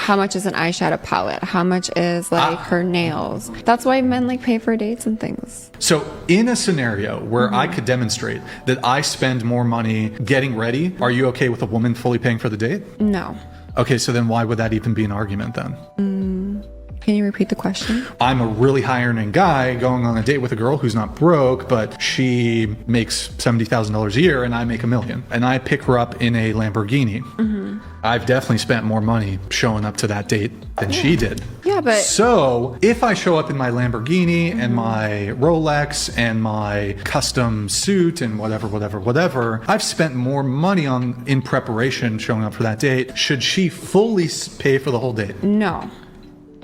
How much is an eyeshadow palette? How much is like her nails? That's why men like pay for dates and things. So in a scenario where I could demonstrate that I spend more money getting ready, are you okay with a woman fully paying for the date? No. Okay, so then why would that even be an argument then? Can you repeat the question? I'm a really high earning guy going on a date with a girl who's not broke, but she makes $70,000 a year and I make $1 million. And I pick her up in a Lamborghini. I've definitely spent more money showing up to that date than she did. Yeah, but... So if I show up in my Lamborghini and my Rolex and my custom suit and whatever, I've spent more money in preparation showing up for that date. Should she fully pay for the whole date? No.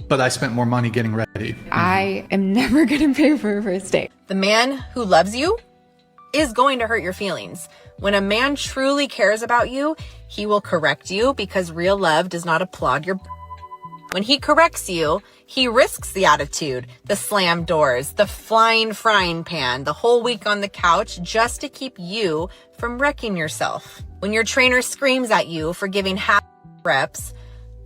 But I spent more money getting ready. I am never going to pay for a first date. The man who loves you is going to hurt your feelings. When a man truly cares about you, he will correct you because real love does not applaud your... When he corrects you, he risks the attitude, the slam doors, the flying frying pan, the whole week on the couch just to keep you from wrecking yourself. When your trainer screams at you for giving half reps,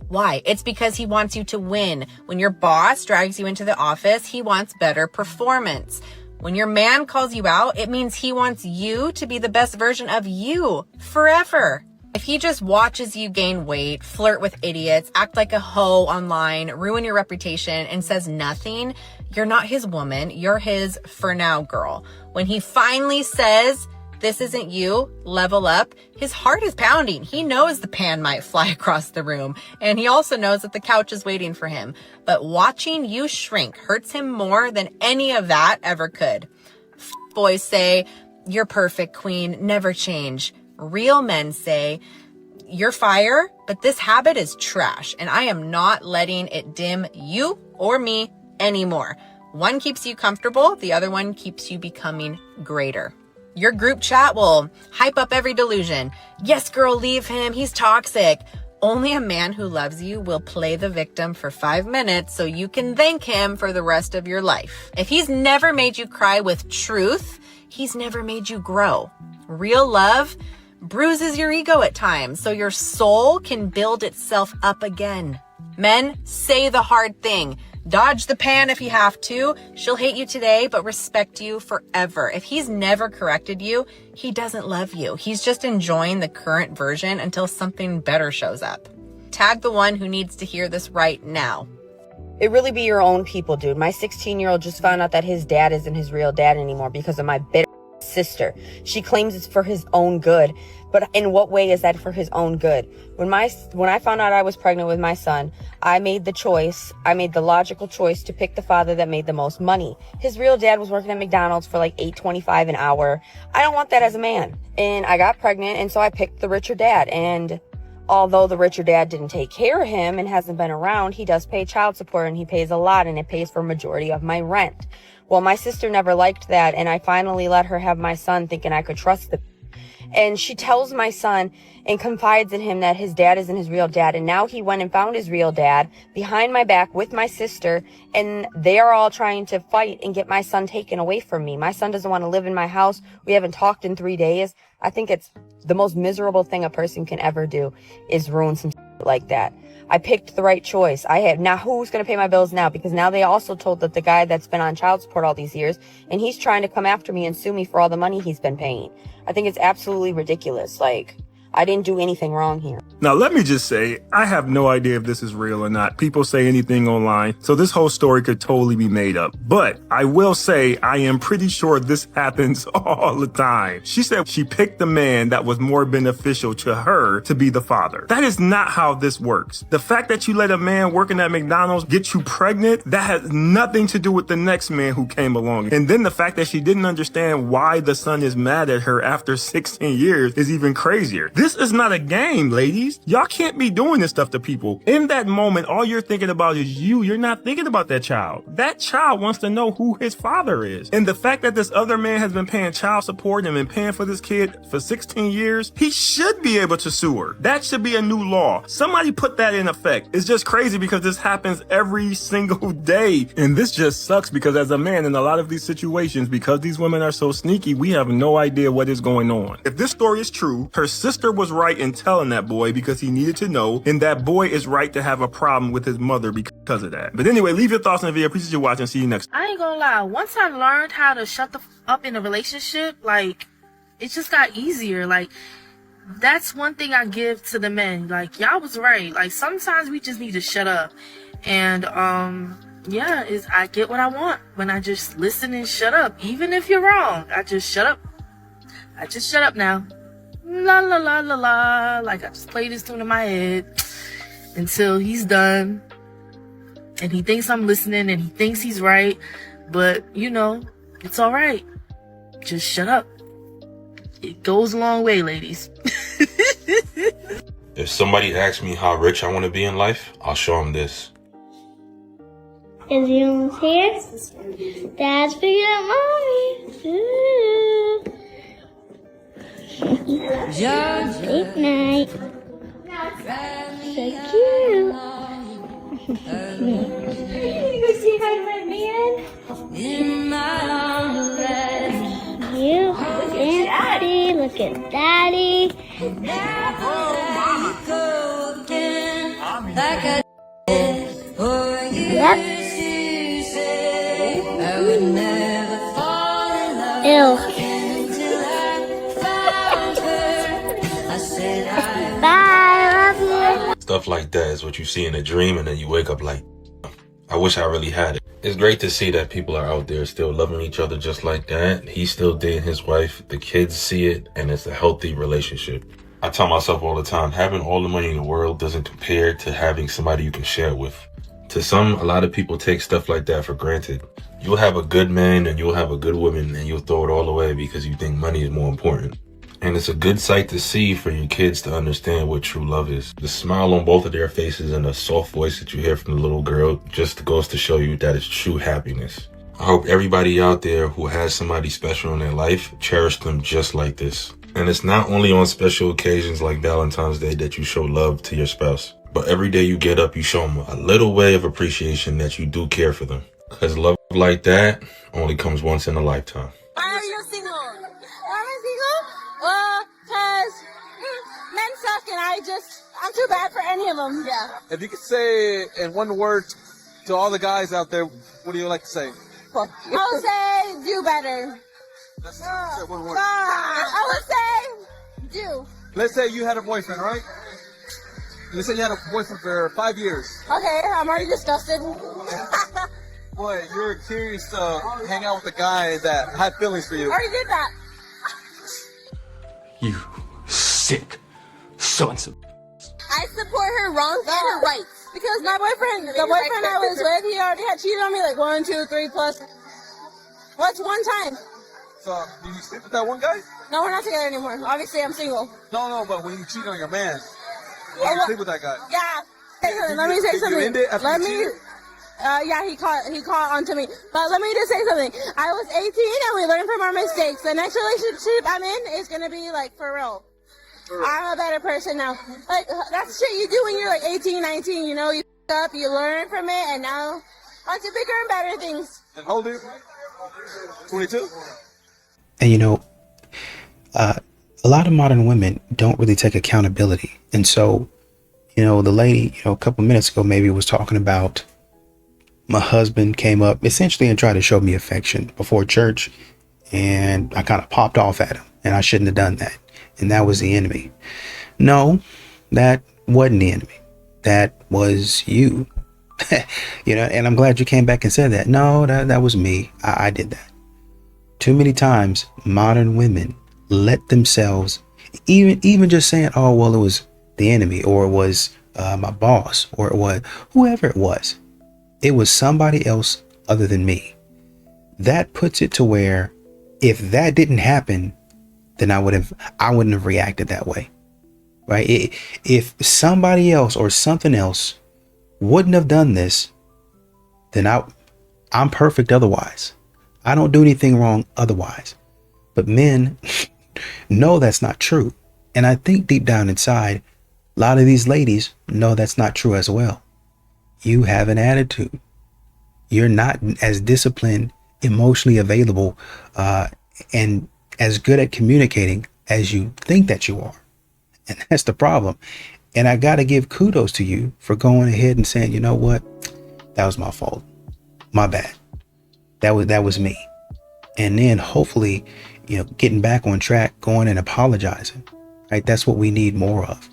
why? It's because he wants you to win. When your boss drags you into the office, he wants better performance. When your man calls you out, it means he wants you to be the best version of you forever. If he just watches you gain weight, flirt with idiots, act like a hoe online, ruin your reputation, and says nothing, you're not his woman. You're his for now girl. When he finally says, this isn't you, level up, his heart is pounding. He knows the pan might fly across the room, and he also knows that the couch is waiting for him. But watching you shrink hurts him more than any of that ever could. Boys say, you're perfect, queen, never change. Real men say, you're fire, but this habit is trash, and I am not letting it dim you or me anymore. One keeps you comfortable, the other one keeps you becoming greater. Your group chat will hype up every delusion. Yes, girl, leave him. He's toxic. Only a man who loves you will play the victim for 5 minutes so you can thank him for the rest of your life. If he's never made you cry with truth, he's never made you grow. Real love bruises your ego at times so your soul can build itself up again. Men, say the hard thing. Dodge the pan if you have to. She'll hate you today, but respect you forever. If he's never corrected you, he doesn't love you. He's just enjoying the current version until something better shows up. Tag the one who needs to hear this right now. It really be your own people, dude. My 16-year-old just found out that his dad isn't his real dad anymore because of my bitter sister. She claims it's for his own good. But in what way is that for his own good? When I found out I was pregnant with my son, I made the logical choice to pick the father that made the most money. His real dad was working at McDonald's for like $8.25 an hour. I don't want that as a man. And I got pregnant, and so I picked the richer dad. And although the richer dad didn't take care of him and hasn't been around, he does pay child support, and he pays a lot, and it pays for a majority of my rent. Well, my sister never liked that, and I finally let her have my son thinking I could trust the... And she tells my son and confides in him that his dad isn't his real dad. And now he went and found his real dad behind my back with my sister. And they are all trying to fight and get my son taken away from me. My son doesn't want to live in my house. We haven't talked in 3 days. I think it's the most miserable thing a person can ever do is ruin some shit like that. I picked the right choice. Now who's going to pay my bills now? Because now they also told that the guy that's been on child support all these years, and he's trying to come after me and sue me for all the money he's been paying. I think it's absolutely ridiculous. Like, I didn't do anything wrong here. Now, let me just say, I have no idea if this is real or not. People say anything online, so this whole story could totally be made up. But I will say I am pretty sure this happens all the time. She said she picked the man that was more beneficial to her to be the father. That is not how this works. The fact that you let a man working at McDonald's get you pregnant, that has nothing to do with the next man who came along. And then the fact that she didn't understand why the son is mad at her after 16 years is even crazier. This is not a game, ladies. Y'all can't be doing this stuff to people. In that moment, all you're thinking about is you. You're not thinking about that child. That child wants to know who his father is. And the fact that this other man has been paying child support and been paying for this kid for 16 years, he should be able to sue her. That should be a new law. Somebody put that in effect. It's just crazy because this happens every single day. And this just sucks because as a man in a lot of these situations, because these women are so sneaky, we have no idea what is going on. If this story is true, her sister was right in telling that boy because because he needed to know, and that boy is right to have a problem with his mother because of that. But anyway, leave your thoughts on the video. Appreciate you watching. See you next. I ain't gonna lie. Once I learned how to shut the up in a relationship, like, it just got easier. Like, that's one thing I give to the men. Like, y'all was right. Like, sometimes we just need to shut up. And, yeah, I get what I want when I just listen and shut up. Even if you're wrong, I just shut up. I just shut up now. La la la la la. Like, I just play this tune in my head until he's done. And he thinks I'm listening and he thinks he's right. But, you know, it's all right. Just shut up. It goes a long way, ladies. If somebody asks me how rich I want to be in life, I'll show them this. Is you here? Dad's picking up mommy. Ooh. Late night. So cute. You go say hi to my man. You and Daddy. Look at Daddy. Yep. Ew. Bye, love you. Stuff like that is what you see in a dream, and then you wake up like, I wish I really had it. It's great to see that people are out there still loving each other just like that. He's still dating his wife. The kids see it, and it's a healthy relationship. I tell myself all the time, having all the money in the world doesn't compare to having somebody you can share it with. To some, a lot of people take stuff like that for granted. You'll have a good man and you'll have a good woman, and you'll throw it all away because you think money is more important. And it's a good sight to see for your kids to understand what true love is. The smile on both of their faces and the soft voice that you hear from the little girl just goes to show you that it's true happiness. I hope everybody out there who has somebody special in their life cherish them just like this. And it's not only on special occasions like Valentine's Day that you show love to your spouse, but every day you get up, you show them a little way of appreciation that you do care for them. Because love like that only comes once in a lifetime. Why are you single? Why am I single? Well, because men suck and I'm too bad for any of them. Yeah. If you could say in one word to all the guys out there, what do you like to say? I would say do better. Let's say one word. I would say do. Let's say you had a boyfriend, right? Let's say you had a boyfriend for 5 years. Okay, I'm already disgusted. Boy, you're curious to hang out with a guy that had feelings for you. Already did that. You sick so-and-so. I support her wrongs and her rights. Because my boyfriend, the boyfriend I was with, he already had cheated on me like 1, 2, 3 plus. What's one time? So, do you sleep with that one guy? No, we're not together anymore. Obviously, I'm single. No, but when you cheat on your man, Yeah, you sleep with that guy. Yeah. Let me say something. Let me. Yeah, he caught onto me. But let me just say something. I was 18 and we learned from our mistakes. The next relationship I'm in is gonna be like for real. I'm a better person now. Like that's shit you do when you're like 18, 19. You know, you up, you learn from it, and now on to bigger and better things. And how old are you? 22. And you know, a lot of modern women don't really take accountability, and so, you know, the lady, a couple minutes ago maybe was talking about my husband came up essentially and tried to show me affection before church, and I kind of popped off at him, and I shouldn't have done that, and that was the enemy. No, that wasn't the enemy. That was you. And I'm glad you came back and said that. No, that was me. I did that. Too many times modern women let themselves, even just saying, oh, well, it was the enemy, or it was my boss, or it was whoever it was. It was somebody else other than me. That puts it to where if that didn't happen, then I wouldn't have reacted that way. Right? If somebody else or something else wouldn't have done this, then I'm perfect otherwise. I don't do anything wrong otherwise. But men know that's not true. And I think deep down inside, a lot of these ladies know that's not true as well. You have an attitude. You're not as disciplined, emotionally available, and as good at communicating as you think that you are. And that's the problem. And I got to give kudos to you for going ahead and saying, you know what? That was my fault. My bad. That was me. And then hopefully, you know, getting back on track, going and apologizing, right? That's what we need more of.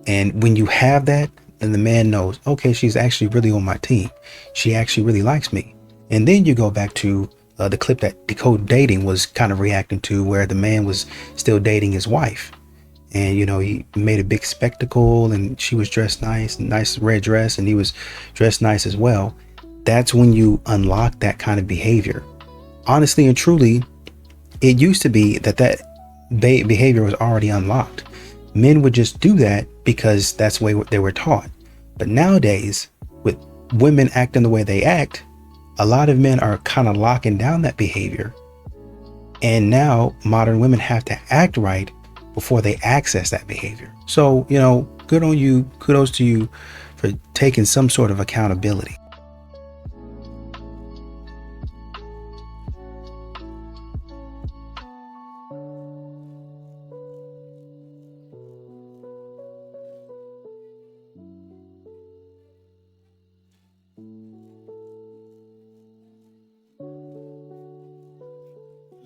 And when you have that, then the man knows, okay, she's actually really on my team. She actually really likes me. And then you go back to the clip that Decode Dating was kind of reacting to, where the man was still dating his wife. And, you know, he made a big spectacle and she was dressed nice red dress, and he was dressed nice as well. That's when you unlock that kind of behavior. Honestly and truly, it used to be that behavior was already unlocked. Men would just do that because that's the way they were taught. But nowadays, with women acting the way they act, a lot of men are kind of locking down that behavior. And now modern women have to act right before they access that behavior. So, you know, good on you. Kudos to you for taking some sort of accountability.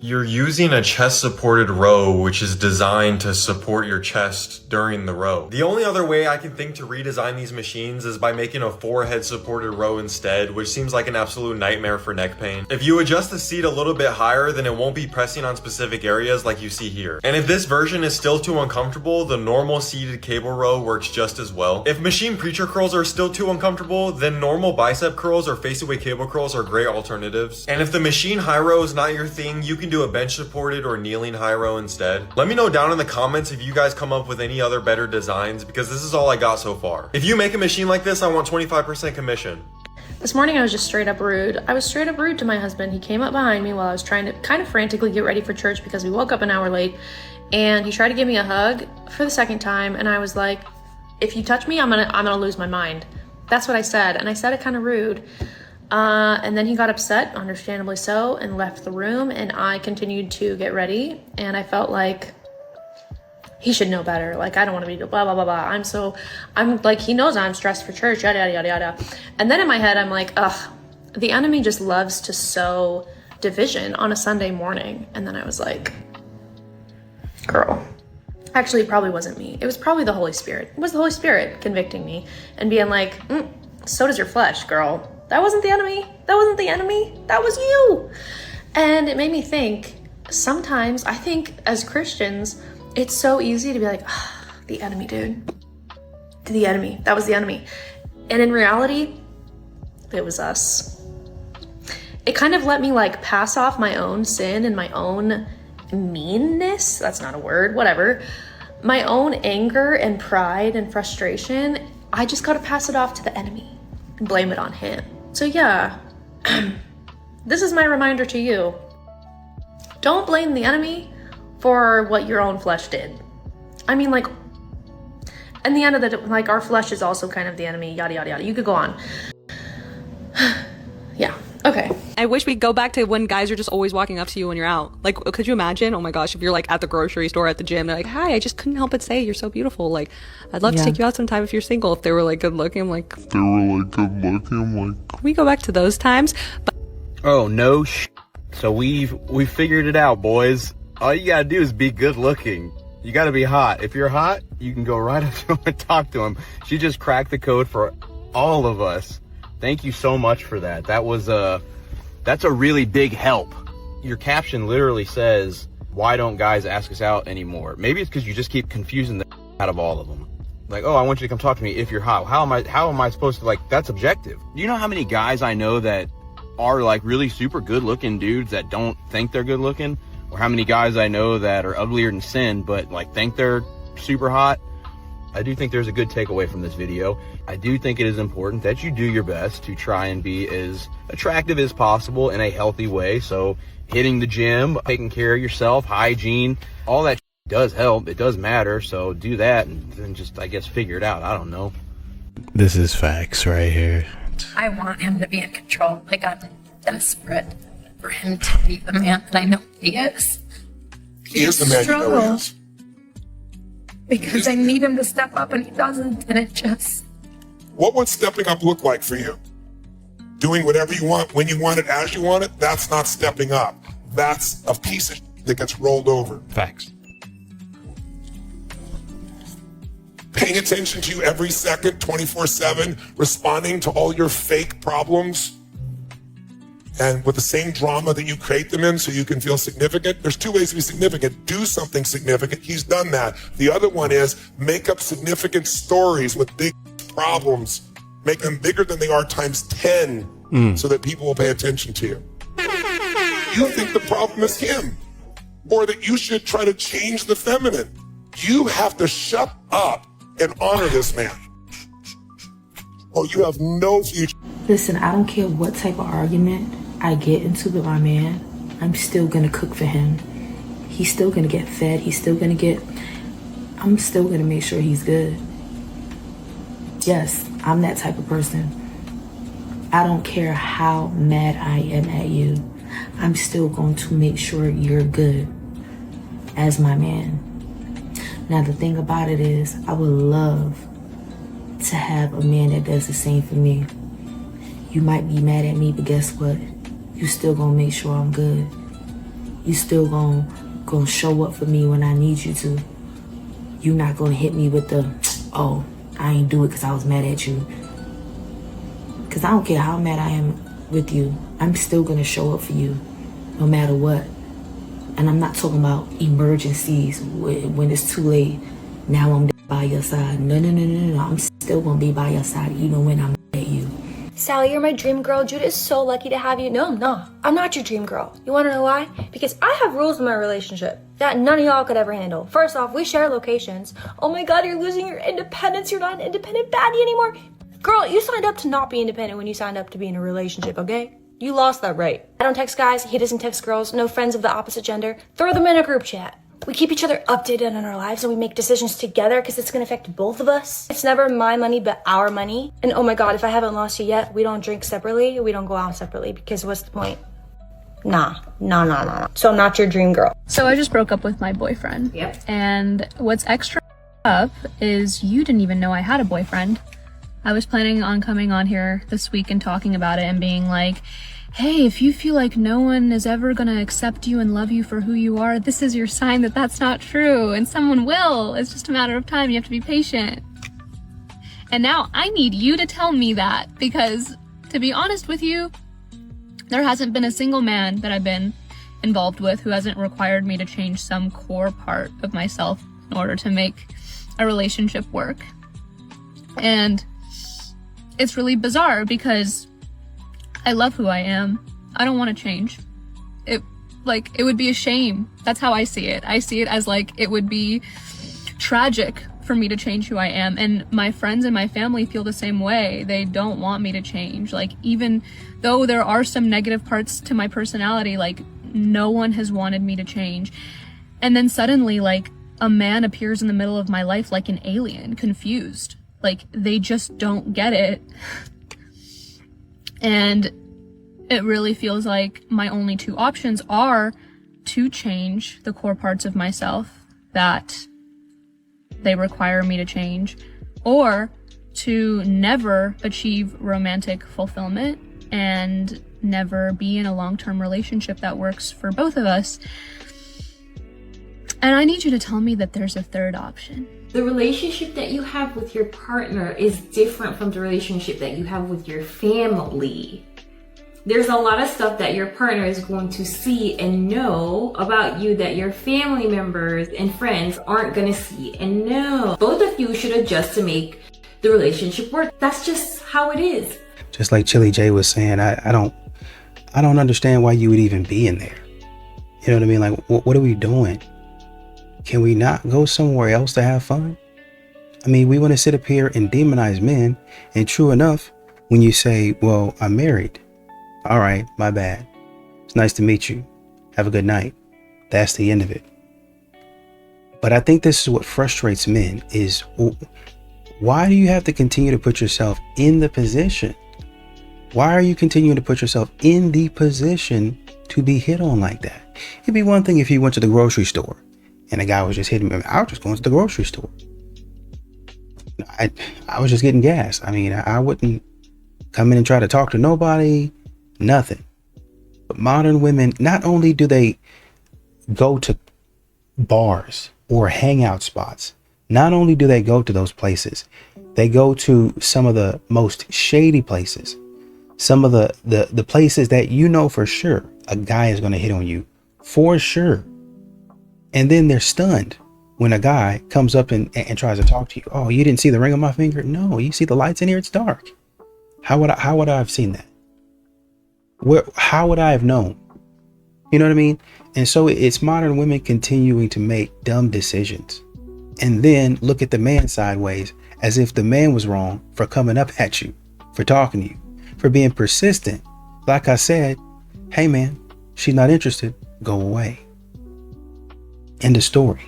You're using a chest-supported row, which is designed to support your chest during the row. The only other way I can think to redesign these machines is by making a forehead-supported row instead, which seems like an absolute nightmare for neck pain. If you adjust the seat a little bit higher, then it won't be pressing on specific areas like you see here. And if this version is still too uncomfortable, the normal seated cable row works just as well. If machine preacher curls are still too uncomfortable, then normal bicep curls or face-away cable curls are great alternatives. And if the machine high row is not your thing, you can do a bench supported or kneeling high row instead. Let me know down in the comments if you guys come up with any other better designs, because this is all I got so far. If you make a machine like this, I want 25% commission. This morning I was just straight up rude. I was straight up rude to my husband. He came up behind me while I was trying to kind of frantically get ready for church because we woke up an hour late, and he tried to give me a hug for the second time, and I was like, if you touch me, I'm gonna lose my mind. That's what I said, and I said it kind of rude. And then he got upset, understandably so, and left the room, and I continued to get ready, and I felt like he should know better. Like, I don't want to be blah, blah, blah, blah. I'm like, he knows I'm stressed for church, yada, yada, yada, yada. And then in my head, I'm like, ugh, the enemy just loves to sow division on a Sunday morning. And then I was like, girl. Actually, it probably wasn't me. It was probably the Holy Spirit. It was the Holy Spirit convicting me and being like, so does your flesh, girl. That wasn't the enemy. That wasn't the enemy. That was you. And it made me think, sometimes I think as Christians, it's so easy to be like, the enemy, dude. The enemy. That was the enemy. And in reality, it was us. It kind of let me like pass off my own sin and my own meanness. That's not a word, whatever. My own anger and pride and frustration. I just got to pass it off to the enemy and blame it on him. So yeah, this is my reminder to you. Don't blame the enemy for what your own flesh did. I mean, like, in the end of the day, like, our flesh is also kind of the enemy, yada, yada, yada. You could go on. Yeah, okay. I wish we'd go back to when guys are just always walking up to you when you're out. Like, could you imagine? Oh my gosh, if you're like at the grocery store, at the gym, they're like, hi, I just couldn't help but say you're so beautiful. Like, I'd love to take you out sometime if you're single. If they were like good looking, I'm like, can we go back to those times? But oh, no So we figured it out, boys. All you gotta do is be good looking. You gotta be hot. If you're hot, you can go right up to him and talk to him. She just cracked the code for all of us. Thank you so much for that. That's a really big help. Your caption literally says, why don't guys ask us out anymore? Maybe it's because you just keep confusing the out of all of them. Like, oh, I want you to come talk to me if you're hot. How am I supposed to, like, that's objective. Do you know how many guys I know that are like really super good looking dudes that don't think they're good looking? Or how many guys I know that are uglier than sin, but like think they're super hot? I do think there's a good takeaway from this video. I do think it is important that you do your best to try and be as attractive as possible in a healthy way. So hitting the gym, taking care of yourself, hygiene, all that does help. It does matter. So do that and then just, I guess, figure it out. I don't know. This is facts right here. I want him to be in control. Like, I'm desperate for him to be the man that I know he is. He is the man you know he is. because I need him to step up and he doesn't, and it just... What would stepping up look like for you? Doing whatever you want, when you want it, as you want it? That's not stepping up. That's a piece of shit that gets rolled over. Facts. Paying attention to you every second, 24/7, responding to all your fake problems, and with the same drama that you create them in so you can feel significant. There's two ways to be significant. Do something significant. He's done that. The other one is make up significant stories with big problems. Make them bigger than they are times 10 so that people will pay attention to you. You think the problem is him, or that you should try to change the feminine. You have to shut up and honor this man, or you have no future. Listen, I don't care what type of argument I get into with my man, I'm still gonna cook for him. He's still gonna get fed. I'm still gonna make sure he's good. Yes, I'm that type of person. I don't care how mad I am at you. I'm still going to make sure you're good as my man. Now, the thing about it is, I would love to have a man that does the same for me. You might be mad at me, but guess what? You still gonna make sure I'm good. You still gonna show up for me when I need you to. You not gonna hit me with the, oh, I ain't do it because I was mad at you. Because I don't care how mad I am with you. I'm still gonna show up for you no matter what. And I'm not talking about emergencies when it's too late. Now I'm by your side. No. I'm still gonna be by your side even when I'm mad at you. Sally, you're my dream girl. Judah is so lucky to have you. No, I'm not. I'm not your dream girl. You wanna know why? Because I have rules in my relationship that none of y'all could ever handle. First off, we share locations. Oh my God, you're losing your independence. You're not an independent baddie anymore. Girl, you signed up to not be independent when you signed up to be in a relationship, okay? You lost that right. I don't text guys, he doesn't text girls, no friends of the opposite gender. Throw them in a group chat. We keep each other updated on our lives and we make decisions together because it's gonna affect both of us. It's never my money, but our money. And oh my God, if I haven't lost you yet, we don't drink separately, we don't go out separately because what's the point? Nah. So I'm not your dream girl. So I just broke up with my boyfriend. Yep. And what's extra up is you didn't even know I had a boyfriend. I was planning on coming on here this week and talking about it and being like, hey, if you feel like no one is ever gonna accept you and love you for who you are, this is your sign that that's not true, and someone will. It's just a matter of time. You have to be patient. And now I need you to tell me that, because to be honest with you, there hasn't been a single man that I've been involved with who hasn't required me to change some core part of myself in order to make a relationship work. And it's really bizarre because I love who I am. I don't want to change. It would be a shame. That's how I see it. I see it as like it would be tragic for me to change who I am. And my friends and my family feel the same way. They don't want me to change. Like, even though there are some negative parts to my personality, like, no one has wanted me to change. And then suddenly, like, a man appears in the middle of my life like an alien, confused. Like, they just don't get it. And it really feels like my only two options are to change the core parts of myself that they require me to change, or to never achieve romantic fulfillment and never be in a long-term relationship that works for both of us. And I need you to tell me that there's a third option. The relationship that you have with your partner is different from the relationship that you have with your family. There's a lot of stuff that your partner is going to see and know about you that your family members and friends aren't going to see and know. Both of you should adjust to make the relationship work. That's just how it is. Just like Chili J was saying, I don't understand why you would even be in there. You know what I mean? Like, what are we doing? Can we not go somewhere else to have fun? I mean, we want to sit up here and demonize men. And true enough, when you say, well, I'm married. All right, my bad. It's nice to meet you. Have a good night. That's the end of it. But I think this is what frustrates men is, why do you have to continue to put yourself in the position? Why are you continuing to put yourself in the position to be hit on like that? It'd be one thing if you went to the grocery store and the guy was just hitting me. I was just going to the grocery store. I was just getting gas. I mean, I wouldn't come in and try to talk to nobody, nothing. But modern women, not only do they go to bars or hangout spots, not only do they go to those places, they go to some of the most shady places, some of the places that you know for sure a guy is going to hit on you for sure. And then they're stunned when a guy comes up and tries to talk to you. Oh, you didn't see the ring on my finger? No, you see the lights in here, it's dark. How would I have seen that? How would I have known? You know what I mean? And so it's modern women continuing to make dumb decisions and then look at the man sideways as if the man was wrong for coming up at you, for talking to you, for being persistent. Like I said, hey man, she's not interested, go away. End of story.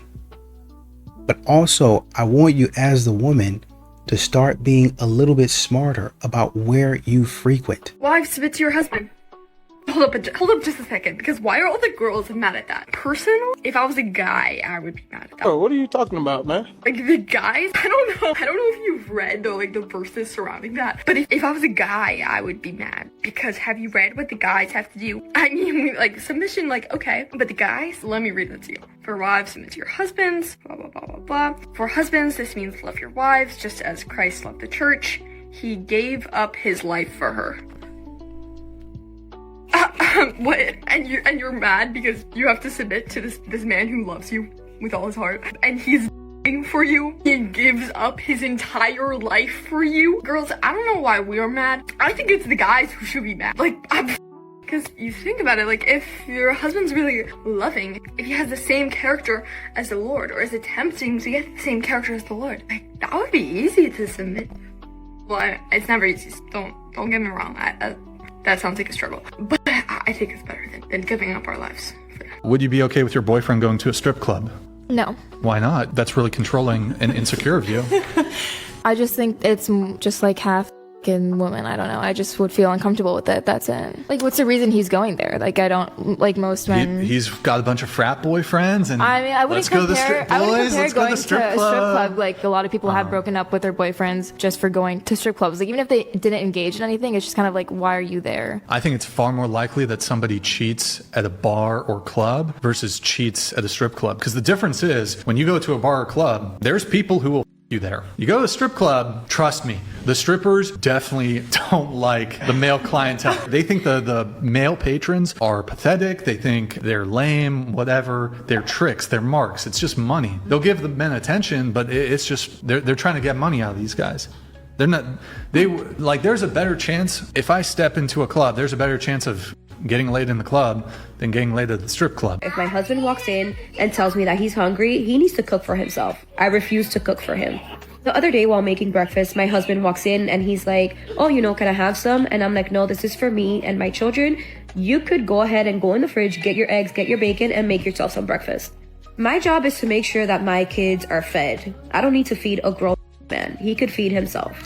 But also, I want you as the woman to start being a little bit smarter about where you frequent. Wives, submit to your husband. Hold up just a second, because why are all the girls mad at that? Personal? If I was a guy, I would be mad at that. Bro, what are you talking about, man? Like, the guys? I don't know if you've read the verses surrounding that, but if I was a guy, I would be mad. Because have you read what the guys have to do? I mean, like, submission, like, okay, but the guys, let me read it to you. For wives, submit to your husbands, blah, blah, blah, blah, blah. For husbands, this means love your wives, just as Christ loved the church. He gave up his life for her. What? And you're mad because you have to submit to this man who loves you with all his heart, and he's for you. He gives up his entire life for you. Girls, I don't know why we're mad. I think it's the guys who should be mad. Like, because you think about it, like, if your husband's really loving, if he has the same character as the Lord, or is attempting to get the same character as the Lord, like, that would be easy to submit. Well, it's never easy. Don't get me wrong. That sounds like a struggle, but I think it's better than giving up our lives. Would you be okay with your boyfriend going to a strip club? No. Why not? That's really controlling and insecure of you. I just think it's just like half woman. I don't know. I just would feel uncomfortable with it. That's it. Like, what's the reason he's going there? Like, I don't, like most men. He's got a bunch of frat boyfriends, and I mean, I wouldn't compare going to a strip club. Like, a lot of people have broken up with their boyfriends just for going to strip clubs. Like, even if they didn't engage in anything, it's just kind of like, why are you there? I think it's far more likely that somebody cheats at a bar or club versus cheats at a strip club. Because the difference is, when you go to a bar or club, there's people who will you there. You go to a strip club, trust me, the strippers definitely don't like the male clientele. They think the male patrons are pathetic. They think they're lame, whatever. They're tricks, they're marks. It's just money. They'll give the men attention, but it's just, they're trying to get money out of these guys. There's a better chance, if I step into a club, there's a better chance of getting laid in the club than getting laid at the strip club. If my husband walks in and tells me that he's hungry, he needs to cook for himself. I refuse to cook for him. The other day while making breakfast, my husband walks in and he's like, oh, can I have some? And I'm like, no, this is for me and my children. You could go ahead and go in the fridge, get your eggs, get your bacon, and make yourself some breakfast. My job is to make sure that my kids are fed. I don't need to feed a grown man. He could feed himself.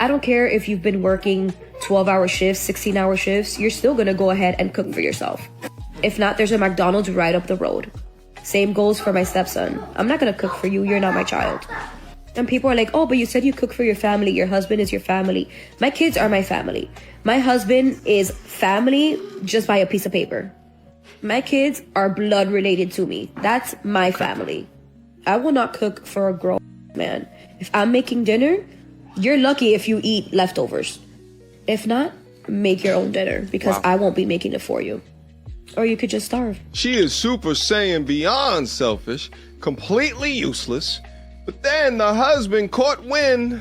I don't care if you've been working 12-hour shifts, 16-hour shifts, you're still gonna go ahead and cook for yourself. If not, there's a McDonald's right up the road. Same goes for my stepson. I'm not gonna cook for you, you're not my child. And people are like, oh, but you said you cook for your family, your husband is your family. My kids are my family. My husband is family just by a piece of paper. My kids are blood related to me. That's my family. I will not cook for a grown man. If I'm making dinner, you're lucky if you eat leftovers. If not, make your own dinner because I won't be making it for you. Or you could just starve. She is Super Saiyan beyond selfish, completely useless, but then the husband caught wind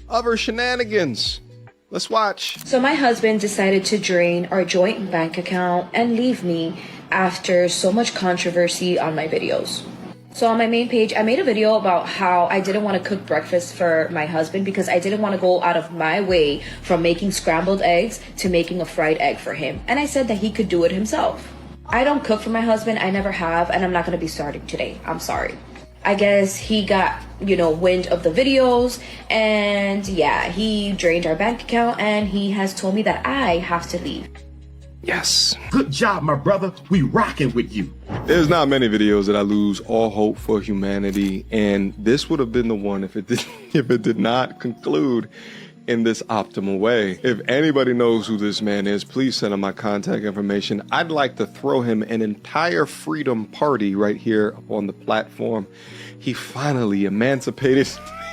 of her shenanigans. Let's watch. So my husband decided to drain our joint bank account and leave me after so much controversy on my videos. So on my main page, I made a video about how I didn't want to cook breakfast for my husband because I didn't want to go out of my way from making scrambled eggs to making a fried egg for him. And I said that he could do it himself. I don't cook for my husband. I never have, and I'm not going to be starting today. I'm sorry. I guess he got, wind of the videos, and yeah, he drained our bank account, and he has told me that I have to leave. Yes. Good job, my brother. We rocking with you. There's not many videos that I lose all hope for humanity, and this would have been the one if it did not conclude in this optimal way. If anybody knows who this man is, please send him my contact information. I'd like to throw him an entire freedom party right here on the platform. He finally emancipated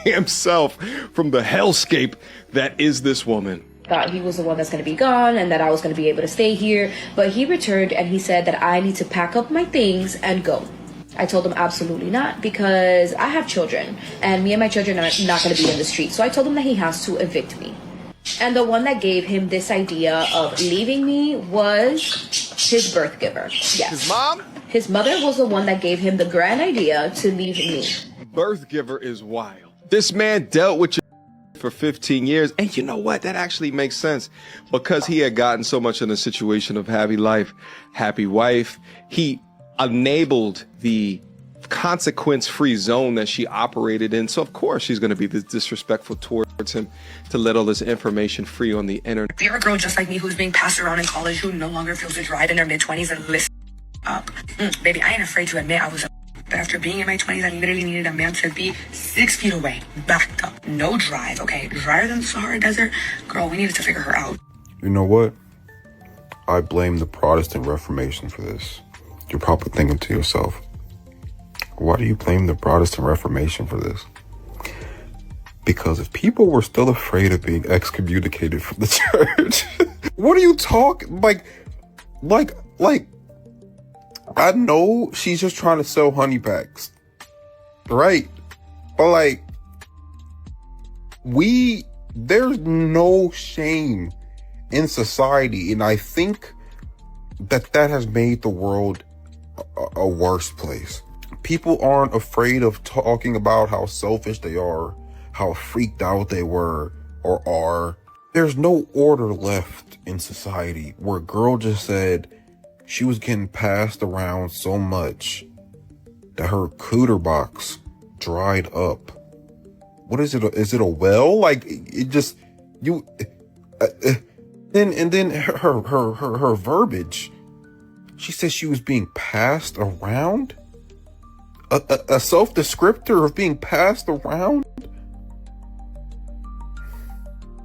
himself from the hellscape that is this woman. Thought he was the one that's going to be gone and that I was going to be able to stay here, but he returned and he said that I need to pack up my things and go. I told him absolutely not, because I have children and me and my children are not going to be in the street. So I told him that he has to evict me. And the one that gave him this idea of leaving me was his birth giver. Yes. His mom? His mother was the one that gave him the grand idea to leave me. Birth giver is wild. This man dealt with you for 15 years. And you know what? That actually makes sense, because he had gotten so much in a situation of happy life, happy wife. He enabled the consequence-free zone that she operated in. So of course she's going to be disrespectful towards him to let all this information free on the internet. If you're a girl just like me who's being passed around in college, who no longer feels the drive in her mid-20s and listen up. Baby, I ain't afraid to admit I was a but after being in my 20s, I literally needed a man to be 6 feet away, backed up, no drive, okay? Drier than the Sahara Desert. Girl, we needed to figure her out. You know what? I blame the Protestant Reformation for this. You're probably thinking to yourself, why do you blame the Protestant Reformation for this? Because if people were still afraid of being excommunicated from the church, what are you talking? Like, I know she's just trying to sell honey packs, right? But like, there's no shame in society. And I think that has made the world a worse place. People aren't afraid of talking about how selfish they are, how freaked out they were or are. There's no order left in society where a girl just said she was getting passed around so much that her cooter box dried up. What is it? Is it a well? Like, it just, then her verbiage. She said she was being passed around. A self-descriptor of being passed around.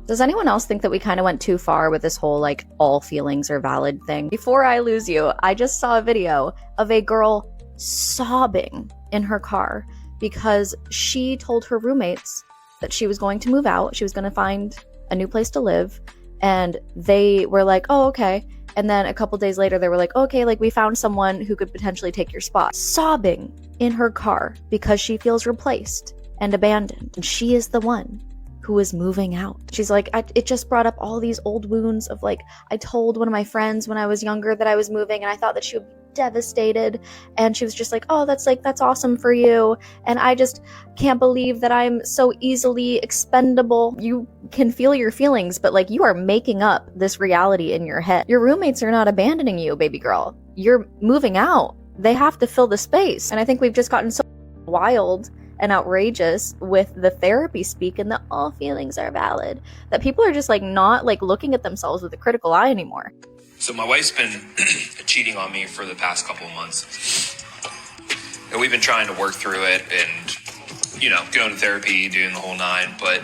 Does anyone else think that we kind of went too far with this whole, like, all feelings are valid thing? Before I lose you, I just saw a video of a girl sobbing in her car because she told her roommates that she was going to move out. She was going to find a new place to live. And they were like, oh, okay. And then a couple days later, they were like, okay, like, we found someone who could potentially take your spot. Sobbing in her car because she feels replaced and abandoned. And she is the one who is moving out. She's like, it just brought up all these old wounds of, like, I told one of my friends when I was younger that I was moving and I thought that she would be devastated. And she was just like, oh, that's awesome for you. And I just can't believe that I'm so easily expendable. You can feel your feelings, but, like, you are making up this reality in your head. Your roommates are not abandoning you, baby girl. You're moving out. They have to fill the space. And I think we've just gotten so wild and outrageous with the therapy speak and the all feelings are valid that people are just, like, not, like, looking at themselves with a critical eye anymore. So my wife's been cheating on me for the past couple of months, and we've been trying to work through it and, you know, going to therapy, doing the whole nine, but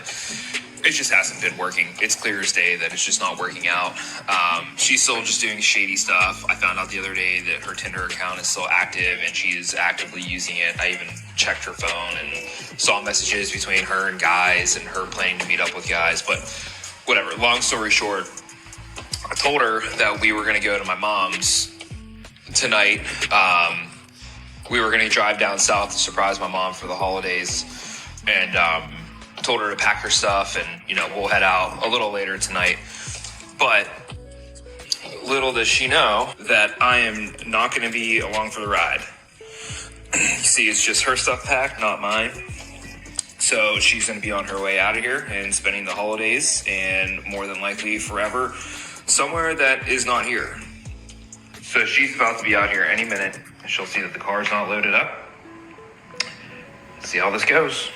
it just hasn't been working. It's clear as day that it's just not working out. She's still just doing shady stuff. I found out the other day that her Tinder account is still active and she is actively using it. I even checked her phone and saw messages between her and guys and her planning to meet up with guys, but whatever. Long story short, I told her that we were going to go to my mom's tonight. We were going to drive down south to surprise my mom for the holidays, and told her to pack her stuff and, you know, we'll head out a little later tonight. But little does she know that I am not going to be along for the ride. You see, it's just her stuff packed, not mine. So she's going to be on her way out of here and spending the holidays and more than likely forever somewhere that is not here. So she's about to be out here any minute. She'll see that the car's not loaded up. See how this goes.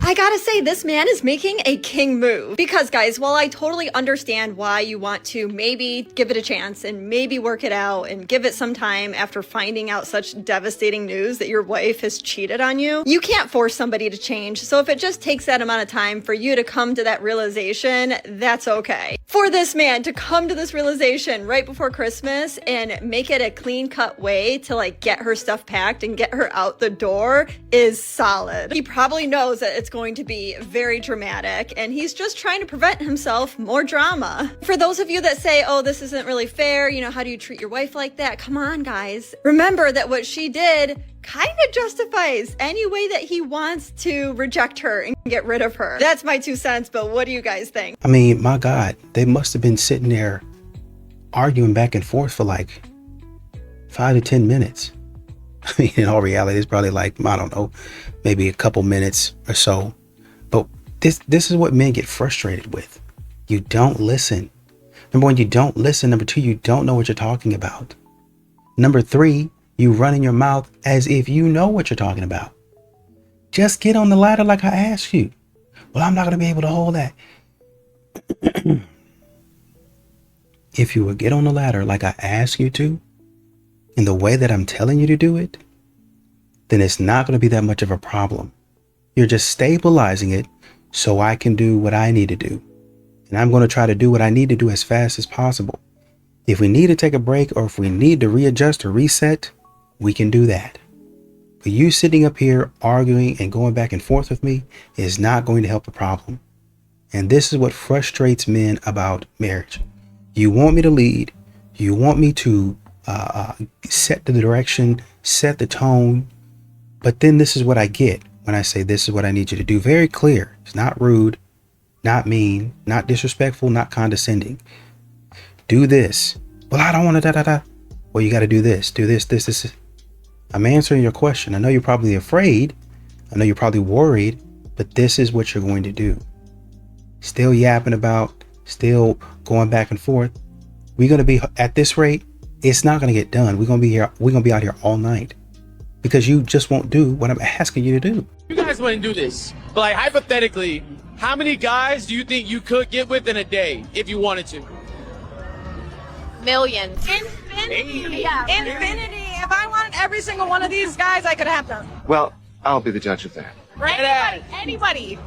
I gotta say, this man is making a king move. Because guys, while I totally understand why you want to maybe give it a chance and maybe work it out and give it some time after finding out such devastating news that your wife has cheated on you, you can't force somebody to change. So if it just takes that amount of time for you to come to that realization, that's okay. For this man to come to this realization right before Christmas and make it a clean cut way to like get her stuff packed and get her out the door is solid. He probably knows that it's going to be very dramatic and he's just trying to prevent himself more drama. For those of you that say, oh, this isn't really fair, you know, how do you treat your wife like that? Come on, guys. Remember that what she did kind of justifies any way that he wants to reject her and get rid of her. That's my 2 cents, but what do you guys think? I mean, my God, they must have been sitting there arguing back and forth for like 5 to 10 minutes. I mean, in all reality, it's probably like, I don't know, maybe a couple minutes or so. But this is what men get frustrated with. You don't listen. Number one, you don't listen. Number two, you don't know what you're talking about. Number three, you run in your mouth as if you know what you're talking about. Just get on the ladder like I asked you. Well, I'm not going to be able to hold that. If you would get on the ladder like I asked you to, in the way that I'm telling you to do it, then it's not going to be that much of a problem. You're just stabilizing it so I can do what I need to do. And I'm going to try to do what I need to do as fast as possible. If we need to take a break or if we need to readjust or reset, we can do that. But you sitting up here arguing and going back and forth with me is not going to help the problem. And this is what frustrates men about marriage. You want me to lead. You want me to set the direction, set the tone. But then this is what I get when I say this is what I need you to do. Very clear. It's not rude, not mean, not disrespectful, not condescending. Do this. Well, I don't want to Well, you got to do this. Do this, this. I'm answering your question. I know you're probably afraid. I know you're probably worried, but this is what you're going to do. Still yapping about, still going back and forth. We're going to be at this rate. It's not going to get done. We're going to be here. We're going to be out here all night because you just won't do what I'm asking you to do. You guys wouldn't do this, but like hypothetically, how many guys do you think you could get with in a day if you wanted to? Millions. Infinity. Yeah. Infinity. If I wanted every single one of these guys, I could have them. Well, I'll be the judge of that. Anybody.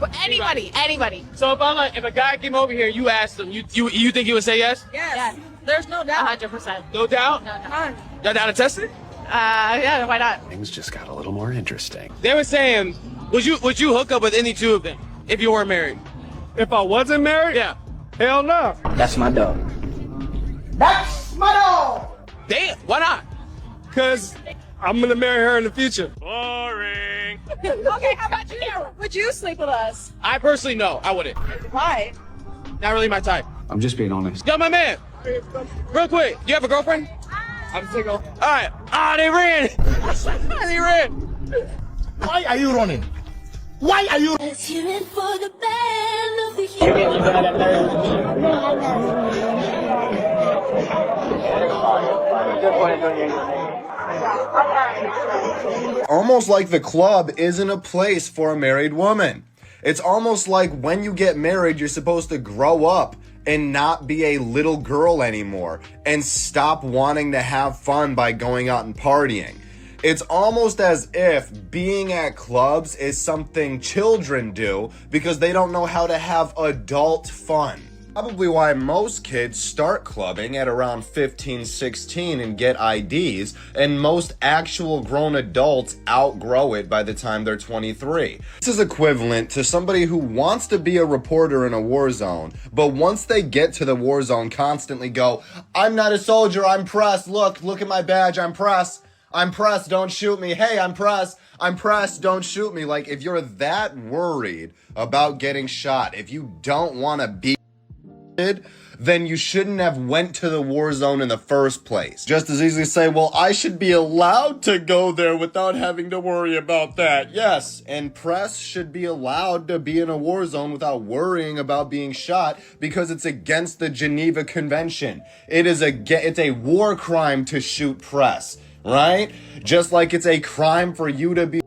So if a guy came over here, you asked him, you think he would say yes? Yes. There's no doubt. 100%. No doubt? No doubt. Y'all down to test it? Yeah, why not? Things just got a little more interesting. They were saying, would you hook up with any two of them if you weren't married? If I wasn't married? Yeah. Hell no. That's my dog. That's my dog. Damn, why not? Because I'm going to marry her in the future. Boring. Okay, how about you? Would you sleep with us? I personally, no, I wouldn't. Why? Not really my type. I'm just being honest. Yo, my man. Real quick, do you have a girlfriend? I'm single. All right. They ran. They ran. Why are you running? Why are you? Let's hear it for the band of the Almost like the club isn't a place for a married woman. It's almost like when you get married, you're supposed to grow up and not be a little girl anymore and stop wanting to have fun by going out and partying. It's almost as if being at clubs is something children do because they don't know how to have adult fun. Probably why most kids start clubbing at around 15, 16 and get IDs, and most actual grown adults outgrow it by the time they're 23. This is equivalent to somebody who wants to be a reporter in a war zone, but once they get to the war zone constantly go, I'm not a soldier, I'm press, look at my badge, I'm press, don't shoot me, hey, I'm press, don't shoot me. Like, if you're that worried about getting shot, if you don't want to be then you shouldn't have went to the war zone in the first place. Just as easily say, well, I should be allowed to go there without having to worry about that. Yes, and press should be allowed to be in a war zone without worrying about being shot because it's against the Geneva Convention. It's a war crime to shoot press, right? Just like it's a crime for you to be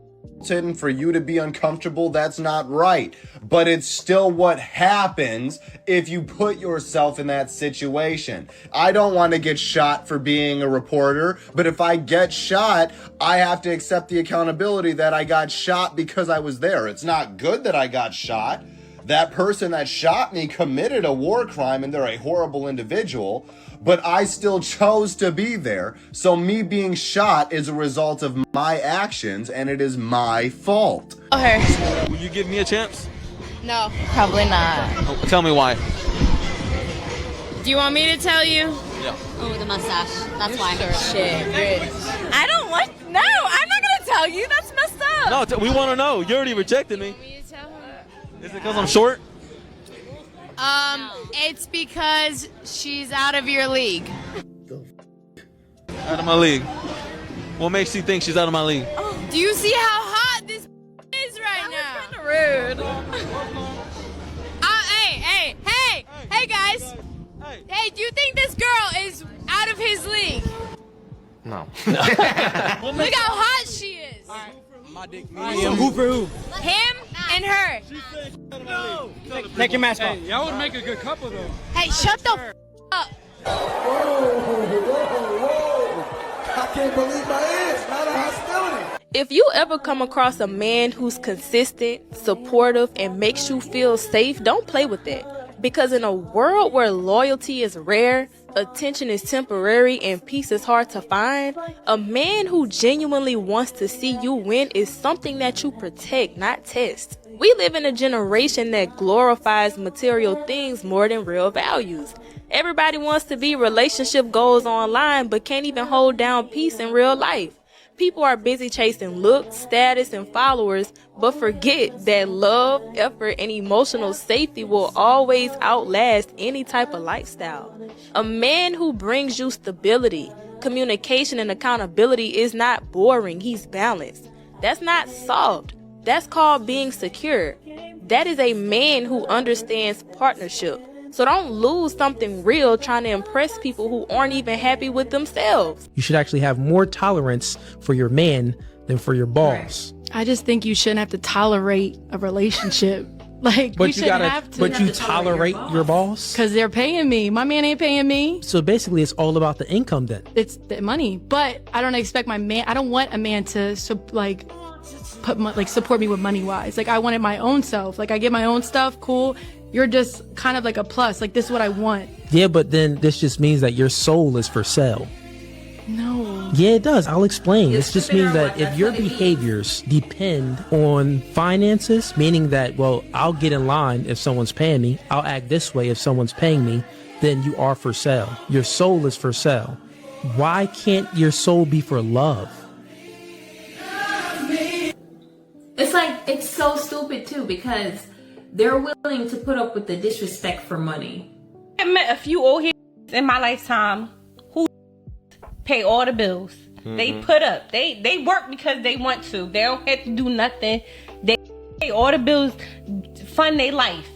and for you to be uncomfortable, that's not right. But it's still what happens if you put yourself in that situation. I don't want to get shot for being a reporter, but if I get shot, I have to accept the accountability that I got shot because I was there. It's not good that I got shot. That person that shot me committed a war crime and they're a horrible individual, but I still chose to be there. So me being shot is a result of my actions and it is my fault. Okay. Will you give me a chance? No, probably not. Oh, tell me why. Do you want me to tell you? Yeah. Oh, the mustache. That's why. Shit, Rich. I don't want. No, I'm not gonna tell you. That's messed up. No, we want to know. You already rejected me. Is it because I'm short? It's because she's out of your league. Out of my league. What makes you think she's out of my league? Do you see how hot this is right now? Kind of rude. Hey, guys. Hey, do you think this girl is out of his league? No. Look how hot she is. Who for who? Him and her. No. Take your mask off. Hey, y'all would make a good couple though. Hey, shut the up. I can't believe my ears. Not a hostility. If you ever come across a man who's consistent, supportive, and makes you feel safe, don't play with it. Because in a world where loyalty is rare, attention is temporary, and peace is hard to find, a man who genuinely wants to see you win is something that you protect, not test. We live in a generation that glorifies material things more than real values. Everybody wants to be relationship goals online, but can't even hold down peace in real life. People are busy chasing looks, status, and followers, but forget that love, effort, and emotional safety will always outlast any type of lifestyle. A man who brings you stability, communication, and accountability is not boring, he's balanced. That's not soft. That's called being secure. That is a man who understands partnership. So don't lose something real trying to impress people who aren't even happy with themselves. You should actually have more tolerance for your man than for your boss. I just think you shouldn't have to tolerate a relationship. Like, But you shouldn't have to. But you tolerate your boss? Because they're paying me. My man ain't paying me. So basically, it's all about the income then. It's the money. But I don't expect my man. I don't want a man to support me with money wise. Like, I wanted my own self. Like, I get my own stuff. Cool. You're just kind of like a plus. Like, this is what I want. Yeah, but then this just means that your soul is for sale. No. Yeah, it does. I'll explain. This just means that if your behaviors depend on finances, meaning that, well, I'll get in line if someone's paying me, I'll act this way if someone's paying me, then you are for sale. Your soul is for sale. Why can't your soul be for love? It's like, it's so stupid too, because they're willing to put up with the disrespect for money. I met a few old heads in my lifetime who pay all the bills. They put up. They work because they want to. They don't have to do nothing. They pay all the bills, fund their life.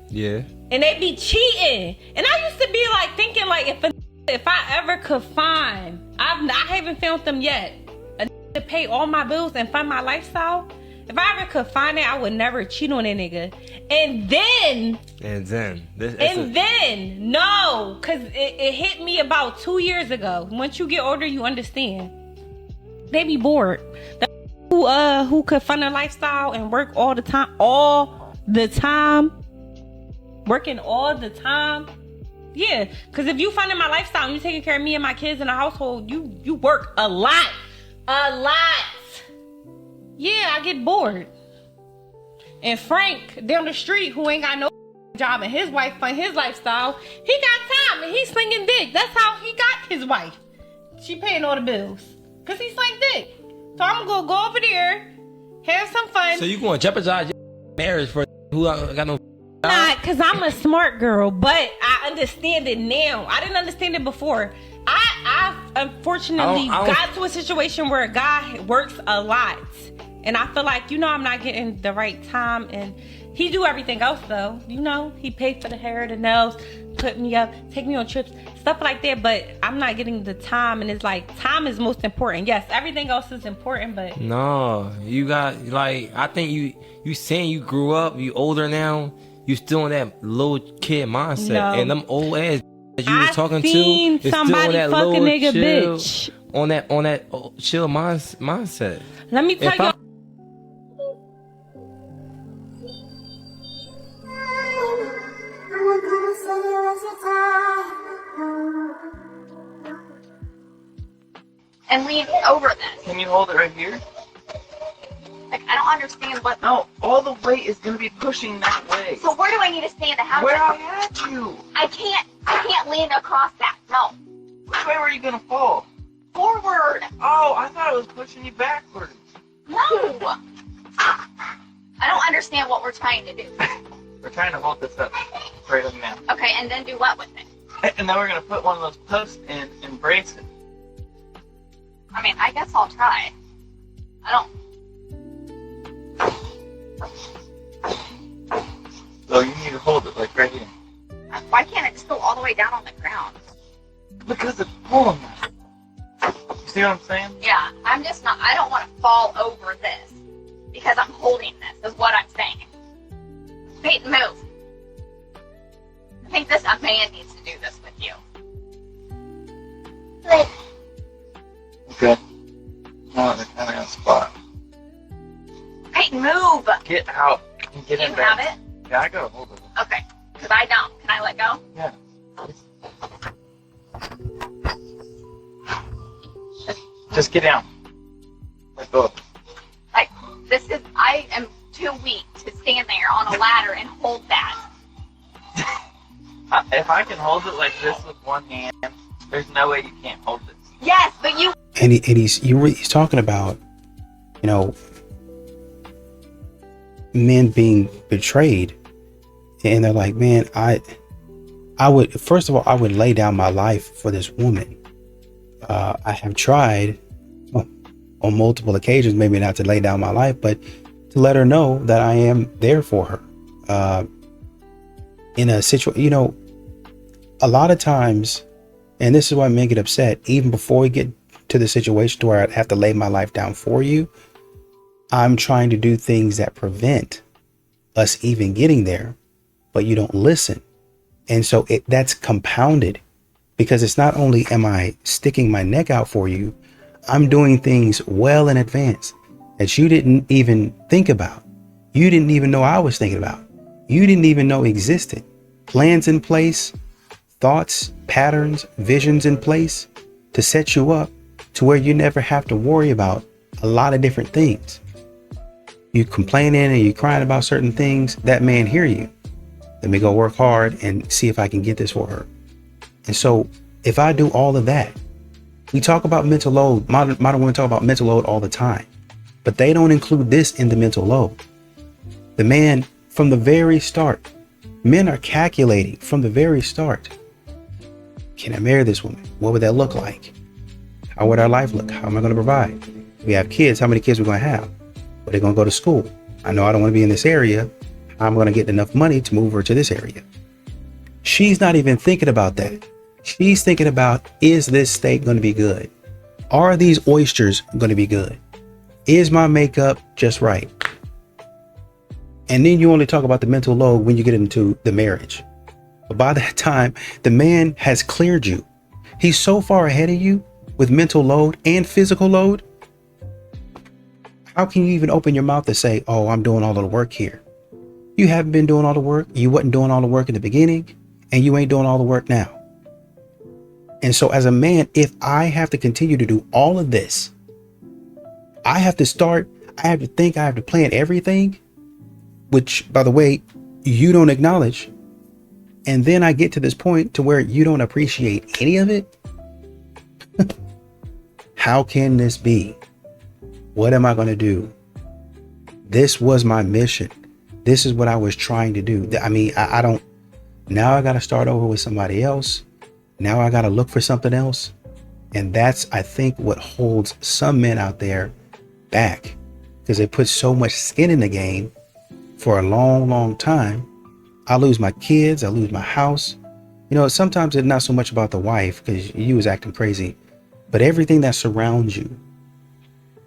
Yeah. And they be cheating. And I used to be like thinking like if I ever could find, I haven't found them yet, to pay all my bills and fund my lifestyle. If I ever could find it, I would never cheat on a nigga. And then, no, because it hit me about 2 years ago. Once you get older, you understand. They be bored. Who could fund a lifestyle and work all the time, working all the time. Yeah, because if you funding my lifestyle and you taking care of me and my kids in the household, you work a lot. Yeah, I get bored. And Frank down the street, who ain't got no job, and his wife fund his lifestyle, he got time and he's slinging dick. That's how he got his wife. She paying all the bills because he sling dick. So I'm gonna go over there, have some fun. So you gonna jeopardize your marriage for who got no? Not because I'm a smart girl, but I understand it now. I didn't understand it before. I unfortunately got to a situation where a guy works a lot. And I feel like, I'm not getting the right time. And he do everything else, though. He paid for the hair, the nails, put me up, take me on trips, stuff like that. But I'm not getting the time, and it's like time is most important. Yes, everything else is important, but No, you got like I think you saying you grew up, you older now, you still in that little kid mindset, No. and them old ass that you was I talking seen to is still somebody on that fuck a little nigga chill, bitch. on that chill mindset. Let me tell If you. I- And lean over then. Can you hold it right here? Like, I don't understand what. No, all the weight is gonna be pushing that way. So where do I need to stand to have Where that? I had you. I can't lean across that. No. Which way were you gonna fall? Forward. Oh, I thought it was pushing you backwards. No. I don't understand what we're trying to do. We're trying to hold this up right up now. Okay, and then do what with it? And then we're gonna put one of those posts in and brace it. I mean, I guess I'll try. I don't. So you need to hold it like right here. Why can't it just go all the way down on the ground? Because it's pulling that. You see what I'm saying? Yeah, I'm just not. I don't want to fall over this because I'm holding this. Is what I'm saying. Peyton, move. I think a man needs to do this with you. Like, Okay. Now they're kind of on spot. Peyton, move. Get out. Get Do in you there. have it? Yeah, I got a hold of it. Okay, because I don't. Can I let go? Yeah. Just get down. Let go. Like, I am too weak to stand there on a ladder and hold that. If I can hold it like this with one hand, there's no way you can't hold it. Yes, but you. And he's talking about, you know, men being betrayed, and they're like, man, I would, first of all, I would lay down my life for this woman. I have tried on multiple occasions, maybe not to lay down my life, but to let her know that I am there for her. In a situation, you know, a lot of times, and this is why men get upset, even before we get to the situation to where I'd have to lay my life down for you, I'm trying to do things that prevent us even getting there, but you don't listen. And so that's compounded, because it's not only am I sticking my neck out for you, I'm doing things well in advance that you didn't even think about. You didn't even know I was thinking about. You didn't even know existed. Plans in place, thoughts, patterns, visions in place to set you up to where you never have to worry about a lot of different things. You complaining and you crying about certain things, that man hear you. Let me go work hard and see if I can get this for her. And so if I do all of that, we talk about mental load. Modern women talk about mental load all the time, but they don't include this in the mental load. The man, from the very start, men are calculating from the very start. Can I marry this woman? What would that look like? How would our life look? How am I going to provide? We have kids. How many kids are we going to have? Are they going to go to school? I know I don't want to be in this area. I'm going to get enough money to move her to this area. She's not even thinking about that. She's thinking about, is this steak going to be good? Are these oysters going to be good? Is my makeup just right? And then you only talk about the mental load when you get into the marriage. But by that time, the man has cleared you. He's so far ahead of you with mental load and physical load. How can you even open your mouth to say, oh, I'm doing all of the work here? You haven't been doing all the work. You wasn't doing all the work in the beginning, and you ain't doing all the work now. And so as a man, if I have to continue to do all of this, I have to start, I have to think, I have to plan everything, which, by the way, you don't acknowledge. And then I get to this point to where you don't appreciate any of it. How can this be? What am I going to do? This was my mission. This is what I was trying to do. I mean, I don't, now I got to start over with somebody else. Now I got to look for something else. And that's, I think, what holds some men out there back, because they put so much skin in the game for a long, long time. I lose my kids. I lose my house. You know, sometimes it's not so much about the wife because you was acting crazy, but everything that surrounds you.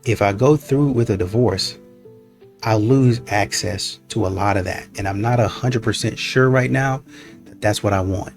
If I go through with a divorce, I'll lose access to a lot of that. And I'm not 100% sure right now that that's what I want.